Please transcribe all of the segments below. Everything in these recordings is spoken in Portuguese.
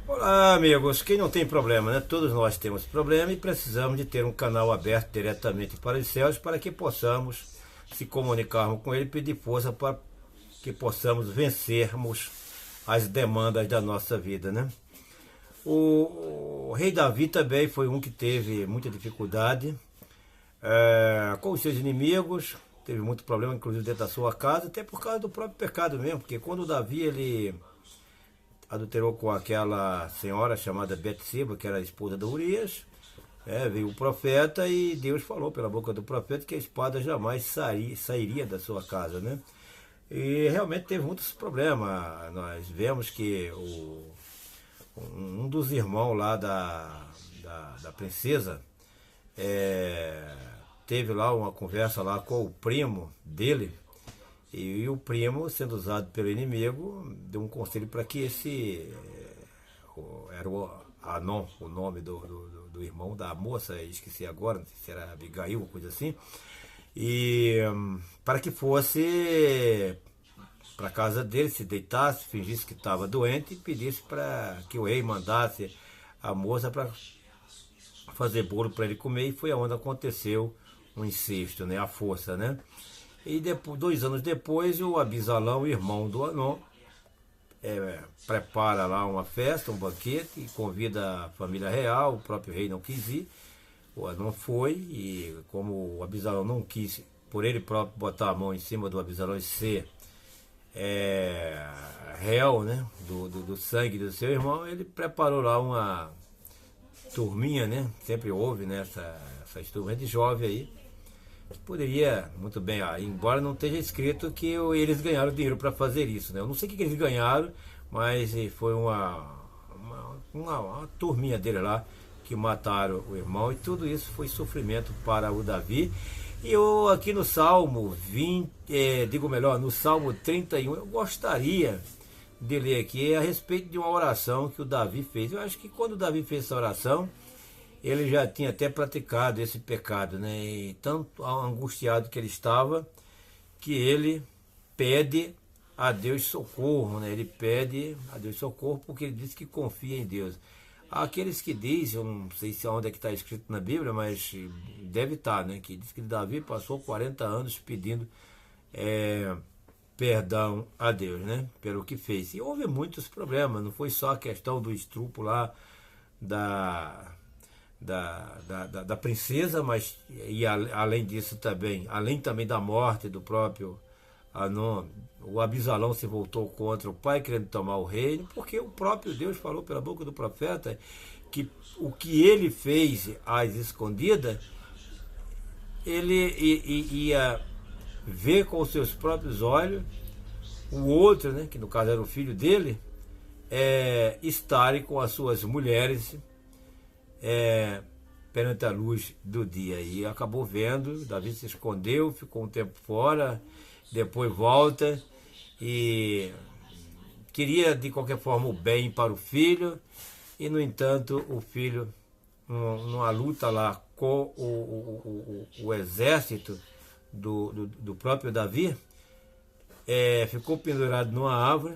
Olá, amigos. Quem não tem problema, né? Todos nós temos problema e precisamos de ter um canal aberto diretamente para os céus para que possamos se comunicarmos com ele e pedir força para que possamos vencermos as demandas da nossa vida, né? O rei Davi também foi um que teve muita dificuldade com os seus inimigos, teve muito problema, inclusive dentro da sua casa, até por causa do próprio pecado mesmo, porque quando Davi ele adulterou com aquela senhora chamada Betseba, que era a esposa de Urias, veio o profeta e Deus falou pela boca do profeta que a espada jamais sairia da sua casa, né? E realmente teve muitos problemas. Nós vemos que um dos irmãos lá da princesa teve lá uma conversa lá com o primo dele, e o primo, sendo usado pelo inimigo, deu um conselho para que era o Anon, o nome do irmão da moça, esqueci agora, não sei se era Abigail, coisa assim, e para que fosse para casa dele, se deitasse, fingisse que estava doente e pedisse para que o rei mandasse a moça para fazer bolo para ele comer, e foi onde aconteceu um incesto, né, a força, né? E depois, 2 anos depois, o Abisalão, o irmão do Anon, prepara lá uma festa, um banquete, e convida a família real. O próprio rei não quis ir, o Anon foi, e como o Abisalão não quis, por ele próprio, botar a mão em cima do Abisalão e ser réu, né, do sangue do seu irmão, ele preparou lá uma turminha, né, sempre houve, né, essas turmas de jovem aí, poderia muito bem, embora não esteja escrito que eles ganharam dinheiro para fazer isso, né? Eu não sei o que eles ganharam, mas foi uma turminha dele lá que mataram o irmão, e tudo isso foi sofrimento para o Davi. E eu aqui no Salmo 20, no Salmo 31, eu gostaria de ler aqui a respeito de uma oração que o Davi fez. Eu acho que quando o Davi fez essa oração, ele já tinha até praticado esse pecado, né? E tanto angustiado que ele estava, que ele pede a Deus socorro, né? Ele pede a Deus socorro porque ele diz que confia em Deus. Há aqueles que dizem, eu não sei se onde é que está escrito na Bíblia, mas deve estar, né? Que diz que Davi passou 40 anos pedindo perdão a Deus, né? Pelo que fez. E houve muitos problemas, não foi só a questão do estupro lá da princesa, mas além disso também, além também da morte do próprio Anon, o Abisalão se voltou contra o pai, querendo tomar o reino, porque o próprio Deus falou pela boca do profeta que o que ele fez às escondidas, ele ia ver com os seus próprios olhos o outro, né, que no caso era o filho dele, estarem com as suas mulheres perante a luz do dia. E acabou vendo, Davi se escondeu, ficou um tempo fora, depois volta e queria de qualquer forma o bem para o filho, e no entanto o filho, numa luta lá com o exército do próprio Davi, ficou pendurado numa árvore,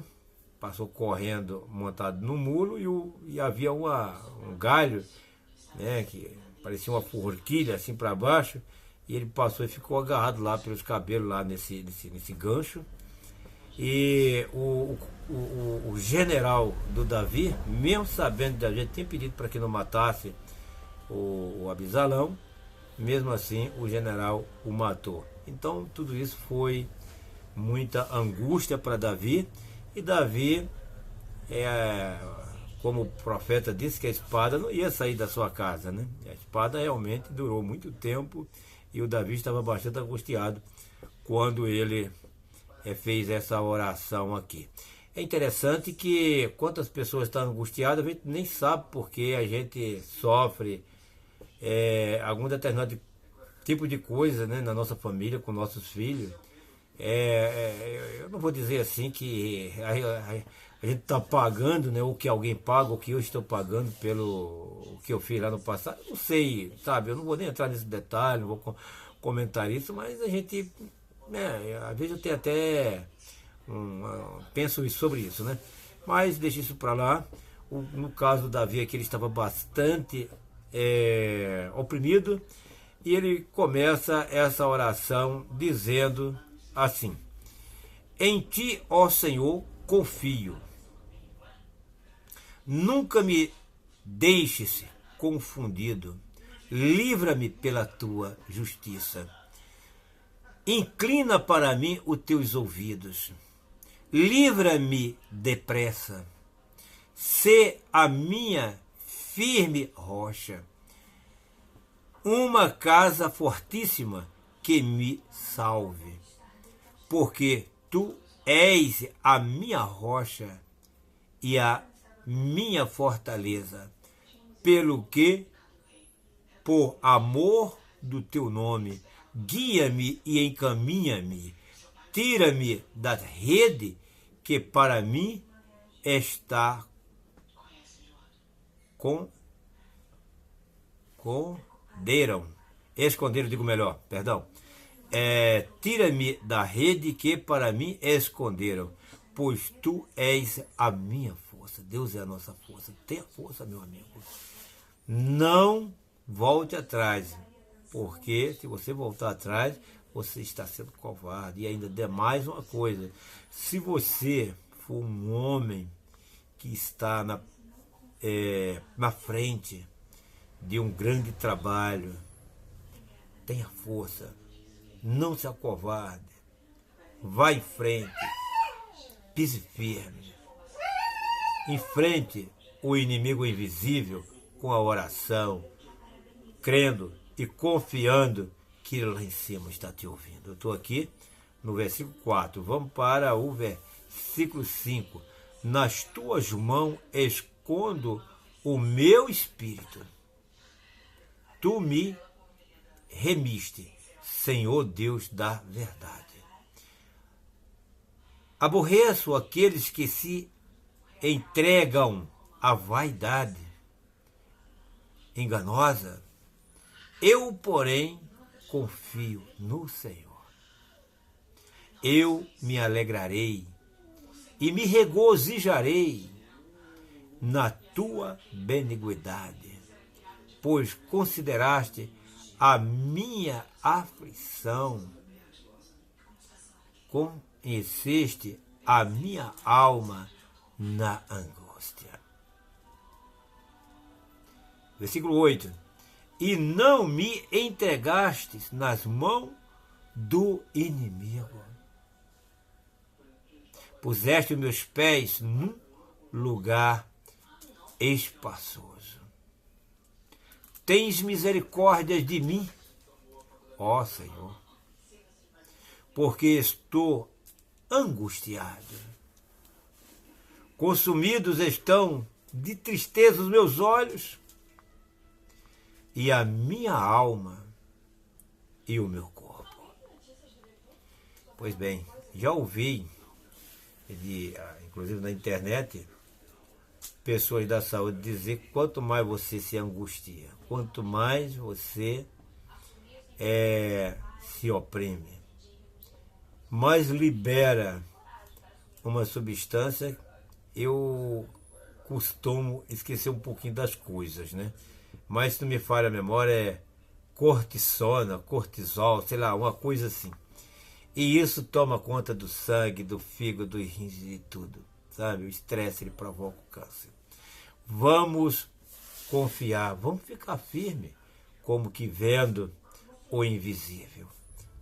passou correndo montado no mulo, e havia um galho, né, que parecia uma forquilha assim para baixo, e ele passou e ficou agarrado lá pelos cabelos lá nesse gancho. E o general do Davi, mesmo sabendo que Davi tinha pedido para que não matasse o Abisalão, mesmo assim o general o matou. Então tudo isso foi muita angústia para Davi, e Davi, como o profeta disse, que a espada não ia sair da sua casa, né? A espada realmente durou muito tempo, e o Davi estava bastante angustiado quando ele fez essa oração aqui. É interessante que quantas pessoas estão angustiadas, a gente nem sabe porque a gente sofre algum determinado tipo de coisa, né, na nossa família, com nossos filhos. Eu não vou dizer assim que a gente está pagando, né, o que alguém paga, o que eu estou pagando pelo que eu fiz lá no passado. Não sei, sabe? Eu não vou nem entrar nesse detalhe, não vou comentar isso, mas a gente, às vezes eu tenho até penso sobre isso, né? Mas deixa isso para lá. No caso do Davi aqui, ele estava bastante oprimido, e ele começa essa oração dizendo assim: em ti, ó Senhor, confio. Nunca me deixes confundido. Livra-me pela tua justiça. Inclina para mim os teus ouvidos. Livra-me depressa. Sê a minha firme rocha, uma casa fortíssima que me salve, porque tu és a minha rocha e a minha fortaleza, pelo que, por amor do teu nome, guia-me e encaminha-me, tira-me da rede que para mim está esconderam, digo melhor, perdão. Tira-me da rede que para mim esconderam, pois tu és a minha força. Deus é a nossa força. Tenha força, meu amigo. Não volte atrás, porque se você voltar atrás, você está sendo covarde. E ainda demais uma coisa: se você for um homem que está na frente de um grande trabalho, tenha força, não se acovarde, vá em frente, pise firme, enfrente o inimigo invisível com a oração, crendo e confiando que ele lá em cima está te ouvindo. Eu estou aqui no versículo 4, vamos para o versículo 5. Nas tuas mãos escondo o meu espírito. Tu me remiste, Senhor Deus da verdade. Aborreço aqueles que se entregam à vaidade enganosa. Eu, porém, confio no Senhor. Eu me alegrarei e me regozijarei na tua benignidade, pois consideraste a minha aflição, conheceste a minha alma na angústia. Versículo 8. E não me entregastes nas mãos do inimigo. Puseste meus pés num lugar espaçoso. Tens misericórdia de mim, ó Senhor, porque estou angustiado. Consumidos estão de tristeza os meus olhos, e a minha alma e o meu corpo. Pois bem, já ouvi, inclusive na internet, pessoas da saúde dizer que quanto mais você se angustia, quanto mais você se oprime, mais libera uma substância. Eu costumo esquecer um pouquinho das coisas, né? Mas se não me falha a memória, é cortisona, cortisol, sei lá, uma coisa assim. E isso toma conta do sangue, do fígado, dos rins e tudo, sabe? O estresse, ele provoca o câncer. Vamos confiar, vamos ficar firme, como que vendo o invisível.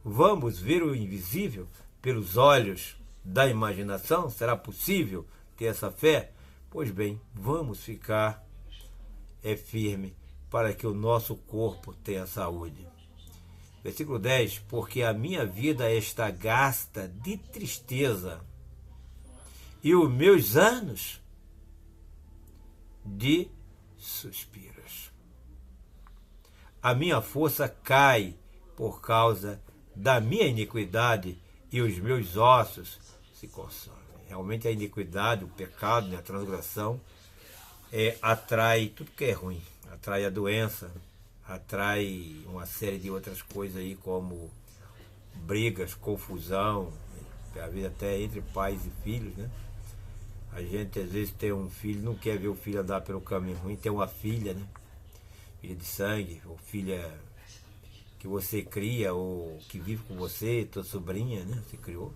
Vamos ver o invisível pelos olhos da imaginação? Será possível ter essa fé? Pois bem, vamos ficar firme para que o nosso corpo tenha saúde. Versículo 10. Porque a minha vida está gasta de tristeza, e os meus anos de suspiros. A minha força cai por causa da minha iniquidade, e os meus ossos se consomem. Realmente a iniquidade, o pecado, a transgressão, atrai tudo que é ruim. Atrai a doença, atrai uma série de outras coisas aí, como brigas, confusão, às vezes até entre pais e filhos, né? A gente às vezes tem um filho, não quer ver o filho andar pelo caminho ruim, tem uma filha, né? Filha de sangue, ou filha que você cria, ou que vive com você, tua sobrinha, né? Você criou.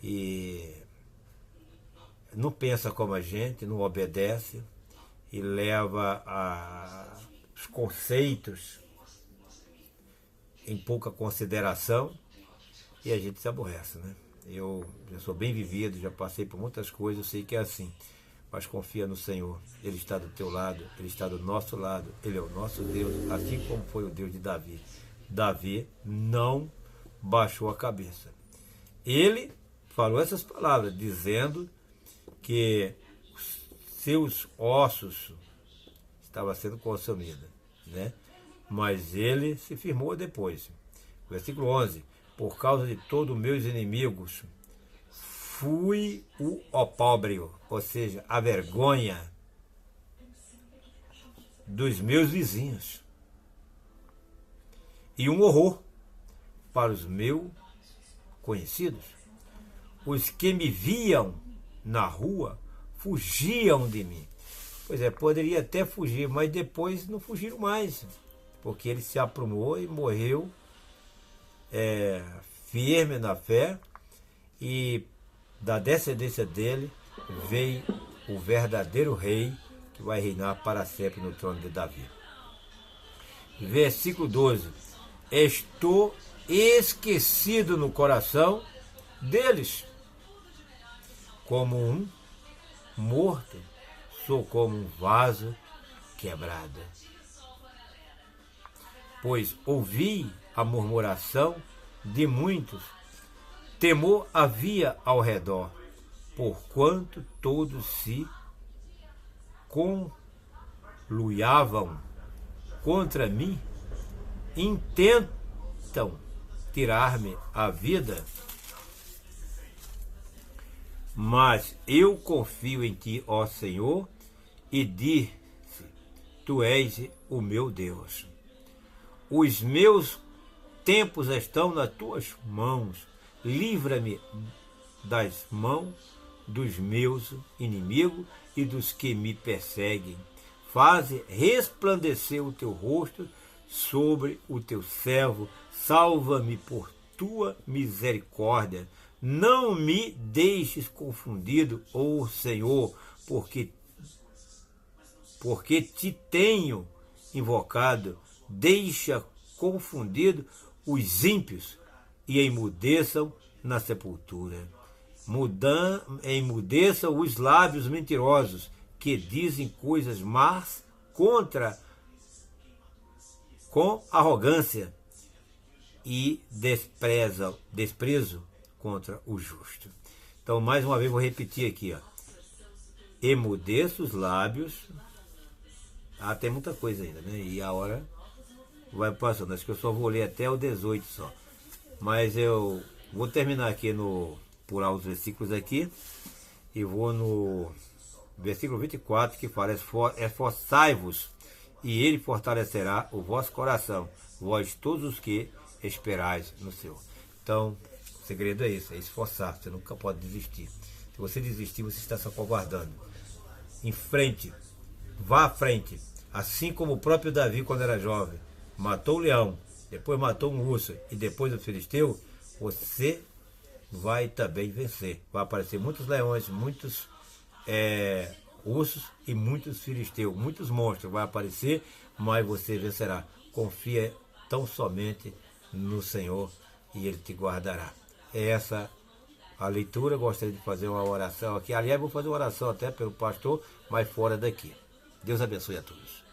E não pensa como a gente, não obedece e leva os conceitos em pouca consideração e a gente se aborrece, né? Eu já sou bem vivido, já passei por muitas coisas, eu sei que é assim. Mas confia no Senhor, Ele está do teu lado, Ele está do nosso lado, Ele é o nosso Deus, assim como foi o Deus de Davi. Davi não baixou a cabeça. Ele falou essas palavras, dizendo que seus ossos estavam sendo consumidos, né? Mas ele se firmou depois. Versículo 11. Por causa de todos os meus inimigos, fui o opróbrio, ou seja, a vergonha dos meus vizinhos, e um horror para os meus conhecidos. Os que me viam na rua fugiam de mim. Pois é, poderia até fugir, mas depois não fugiram mais, porque ele se aprumou e morreu firme na fé, e da descendência dele veio o verdadeiro rei que vai reinar para sempre no trono de Davi. Versículo 12. Estou esquecido no coração deles, como um morto, sou como um vaso quebrado. Pois ouvi a murmuração de muitos, temor havia ao redor, porquanto todos se conluiavam contra mim, intentam tirar-me a vida, mas eu confio em ti, ó Senhor, e disse, tu és o meu Deus. Os meus tempos estão nas tuas mãos, livra-me das mãos dos meus inimigos e dos que me perseguem. Faze resplandecer o teu rosto sobre o teu servo, salva-me por tua misericórdia. Não me deixes confundido, ó Senhor, porque te tenho invocado. Deixa confundido os ímpios e emudeçam na sepultura. Emudeçam os lábios mentirosos que dizem coisas más com arrogância e desprezo contra o justo. Então, mais uma vez, vou repetir aqui, ó. Emudeça os lábios. Tem muita coisa ainda, né? E a hora vai passando. Acho que eu só vou ler até o 18 só. Mas eu vou terminar aqui pular os versículos aqui. E vou no versículo 24, que fala: esforçai-vos, e ele fortalecerá o vosso coração, vós todos os que esperais no Senhor. Então, o segredo é isso, é esforçar. Você nunca pode desistir. Se você desistir, você está se acovardando. Em frente, vá à frente. Assim como o próprio Davi, quando era jovem, matou o leão, depois matou um urso e depois o filisteu, você vai também vencer. Vai aparecer muitos leões, muitos ursos e muitos filisteus, muitos monstros vai aparecer, mas você vencerá. Confia tão somente no Senhor e Ele te guardará. É essa a leitura. Gostaria de fazer uma oração aqui. Aliás, vou fazer uma oração até pelo pastor, mas fora daqui. Deus abençoe a todos.